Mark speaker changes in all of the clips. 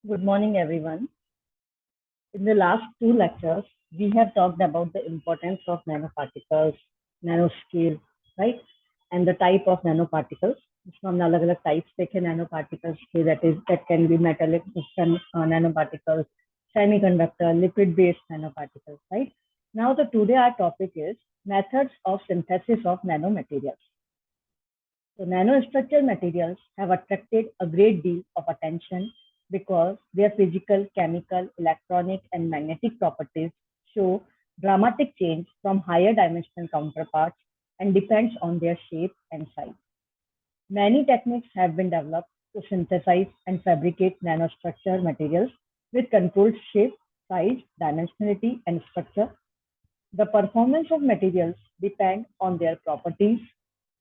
Speaker 1: Good morning, everyone. In the last two lectures, we have talked about the importance of nanoparticles, nanoscale, right? And the type of nanoparticles. इसमें हमने अलग-अलग types देखे nanoparticles के, that can be metallic nanoparticles, semiconductor, lipid-based nanoparticles, right? Now, today our topic is methods of synthesis of nanomaterials. So, nanostructured materials have attracted a great deal of attention because their physical, chemical, electronic, and magnetic properties show dramatic change from higher dimensional counterparts and depends on their shape and size. Many techniques have been developed to synthesize and fabricate nanostructured materials with controlled shape, size, dimensionality, and structure. The performance of materials depend on their properties.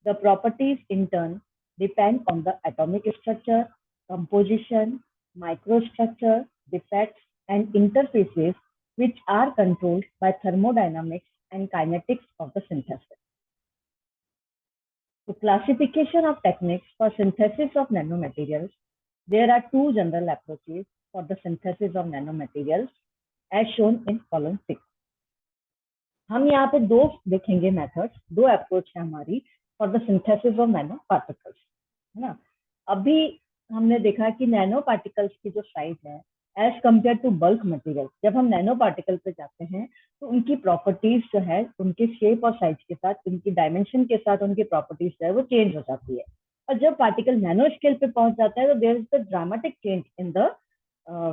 Speaker 1: The properties in turn depend on the atomic structure, composition, microstructure, defects, and interfaces which are controlled by thermodynamics and kinetics of the synthesis. So, classification of techniques for synthesis of nanomaterials. There are two general approaches for the synthesis of nanomaterials as shown in column 6. हम यहाँ पे दो देखेंगे methods, दो approach है हमारी for the synthesis of nano particles, है ना। अभी हमने देखा कि नैनो पार्टिकल्स की जो साइज है as compare to bulk material, जब हम नैनो पार्टिकल पे जाते हैं तो उनकी प्रॉपर्टीज जो है उनके शेप और साइज के साथ, उनकी डायमेंशन के साथ उनकी प्रॉपर्टीज जो है वो चेंज हो जाती है। और जब पार्टिकल नैनो स्केल पे पहुंच जाता है तो there is the dramatic change in the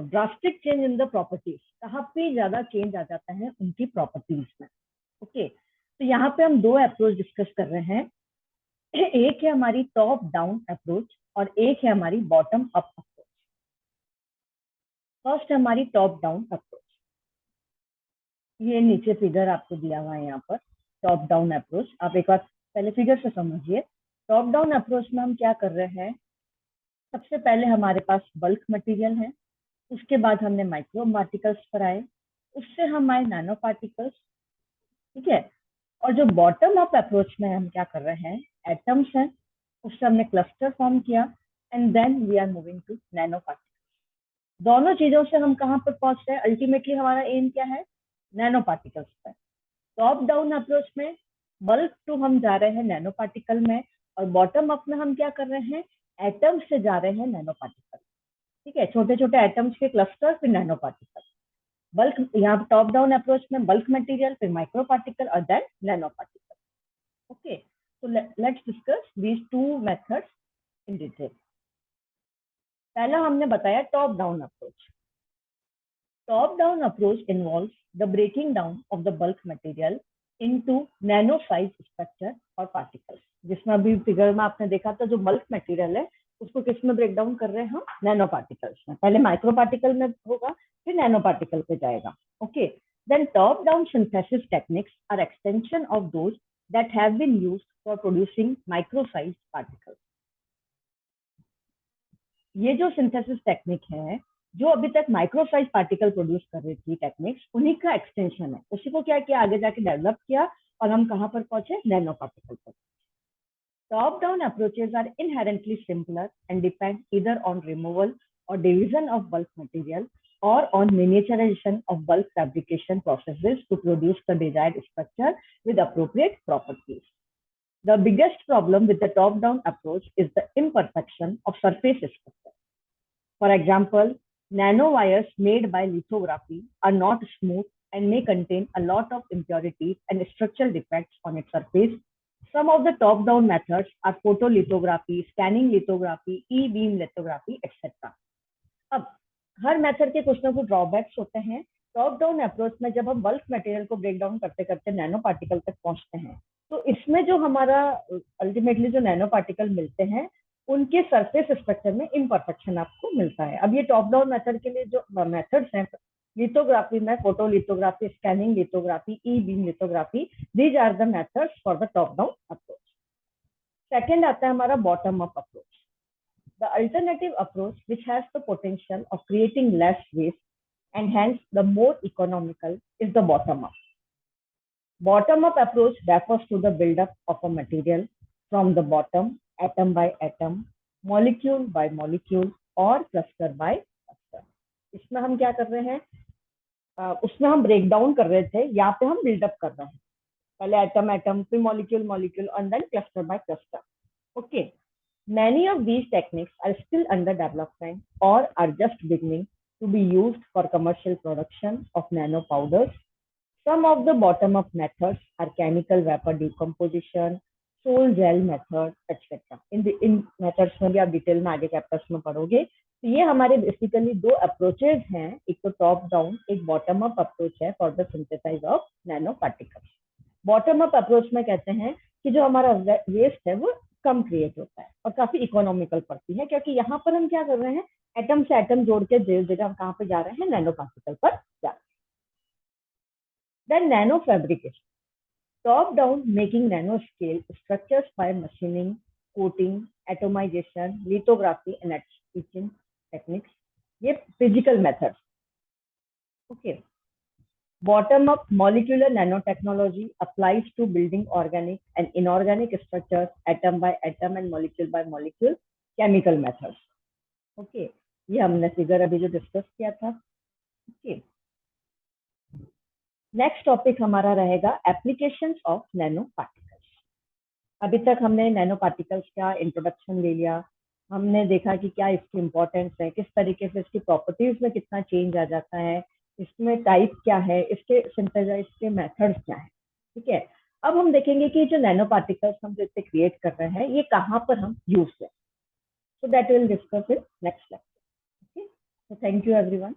Speaker 1: drastic change in the properties. कहाँ पे ज्यादा चेंज आ जाता है उनकी प्रॉपर्टीज में। ओके, तो यहाँ पे हम दो अप्रोच डिस्कस कर रहे हैं। एक है हमारी टॉप डाउन अप्रोच और एक है हमारी बॉटम अप अप्रोच। फर्स्ट हमारी टॉप डाउन अप्रोच, ये नीचे फिगर आपको दिया हुआ है यहाँ पर टॉप डाउन अप्रोच। आप एक बार पहले फिगर से समझिए। टॉप डाउन अप्रोच में हम क्या कर रहे हैं, सबसे पहले हमारे पास बल्क मटेरियल है, उसके बाद हमने माइक्रो पार्टिकल्स पर आए, उससे हम आए नैनो पार्टिकल्स, ठीक है। और जो बॉटम अप अप्रोच में हम क्या कर रहे हैं, एटम्स हैं, उससे हमने क्लस्टर फॉर्म किया and then we are moving to nano particles. दोनों चीजों से हम कहाँ पर पहुंच रहे हैं, अल्टीमेटली हमारा एम क्या है, नैनो पार्टिकल्स पर। टॉप डाउन अप्रोच में बल्क टू हम जा रहे हैं नैनो पार्टिकल में, और बॉटम अप में हम क्या कर रहे हैं, एटम्स से जा रहे हैं नैनो पार्टिकल, ठीक है। छोटे छोटे एटम्स के क्लस्टर फिर नैनो पार्टिकल। बल्क यहाँ टॉप डाउन अप्रोच में बल्क मटेरियल, फिर माइक्रो पार्टिकल और then nano particle. Okay, so let's discuss these two methods in detail. पहला हमने बताया top down approach. Top down approach involves the breaking down of the bulk material into nano size structure और particles. जिसमें अभी figure में आपने देखा था, जो बल्क मटेरियल है उसको किस में ब्रेक डाउन कर रहे हैं हम, नैनो पार्टिकल्स में। पहले माइक्रो पार्टिकल में होगा, फिर नैनो पार्टिकल पे जाएगा। Okay, then top down synthesis techniques are extension of those that have been used for producing micro-sized particles. ये जो सिंथेसिस टेक्निक है, जो अभी तक माइक्रो साइज पार्टिकल प्रोड्यूस कर रही थी टेक्निक्स, उन्हीं का एक्सटेंशन है। उसी को क्या किया, आगे जाके डेवलप किया और हम कहाँ पर पहुंचे, नैनो पार्टिकल पर। Top down approaches are inherently simpler and depend either on removal और division of bulk material or on miniaturization of bulk fabrication processes to produce the desired structure with appropriate properties. The biggest problem with the top-down approach is the imperfection of surface structure. For example, nanowires made by lithography are not smooth and may contain a lot of impurities and structural defects on its surface. Some of the top-down methods are photolithography, scanning lithography, e-beam lithography, etc. अब हर method के कुछ ना कुछ drawbacks होते हैं। Top down approach में जब हम बल्क मटेरियल को ब्रेक डाउन करते करते नैनो पार्टिकल तक पहुंचते हैं, तो इसमें जो हमारा अल्टीमेटली जो नैनो पार्टिकल मिलते हैं, उनके सरफेस स्ट्रक्चर में इम्परफेक्शन आपको मिलता है। अब ये टॉप डाउन मेथड के लिए जो मेथड्स हैं, लिथोग्राफी में photolithography, scanning lithography, E beam lithography, these are the methods for the top down approach. Second आता है हमारा bottom up approach. The alternative approach, which has the potential of creating less waste and hence the more economical, is the bottom-up. Bottom-up approach refers to the build-up of a material from the bottom, atom by atom, molecule by molecule, or cluster by cluster. इसमें हम क्या कर रहे हैं, उसमें हम break down कर रहे थे, यहाँ पे हम बिल्डअप कर रहे हैं, पहले एटम एटम, फिर molecule molecule, and then cluster by cluster. Okay, many of these techniques are still under development or are just beginning to be used for commercial production of nano powders. Some of the bottom-up methods are chemical vapor decomposition, soul gel method, etc. In methods में भी आप detail में आगे chapters में पढ़ोगे. तो ये हमारे बेसिकली दो अप्रोचेज हैं, एक तो टॉप डाउन, एक बॉटम अप अप्रोच है for the synthesize of nano particles. Bottom up approach में कहते हैं कि जो हमारा वेस्ट है वो कम क्रिएट होता है और काफी इकोनॉमिकल पड़ती है, क्योंकि यहाँ पर हम क्या कर रहे हैं, एटम से एटम जोड़ के जगह हम कहाँ पे जा रहे हैं, नैनो पार्टिकल पर जा रहे हैं. Then nano fabrication, top down making nanoscale structures by machining, coating, atomization, lithography and etching techniques. ये physical methods. Okay. Bottom up molecular nanotechnology applies to building organic and inorganic structures atom by atom and molecule by molecule chemical methods. Okay. ये हमने figure अभी जो discuss किया था. Okay. Next topic हमारा रहेगा applications of nano particles. अभी तक हमने नैनो पार्टिकल्स का इंट्रोडक्शन ले लिया, हमने देखा कि क्या इसकी इंपॉर्टेंस है, किस तरीके से इसकी प्रॉपर्टीज में कितना चेंज आ जाता है, इसमें टाइप क्या है, इसके सिंथेसाइज के मेथड्स क्या है. ठीक है, अब हम देखेंगे कि जो नैनो पार्टिकल्स हम जो इसे क्रिएट कर रहे हैं ये कहाँ पर हम यूज करें. So that will discuss in next lecture. Okay, so thank you everyone.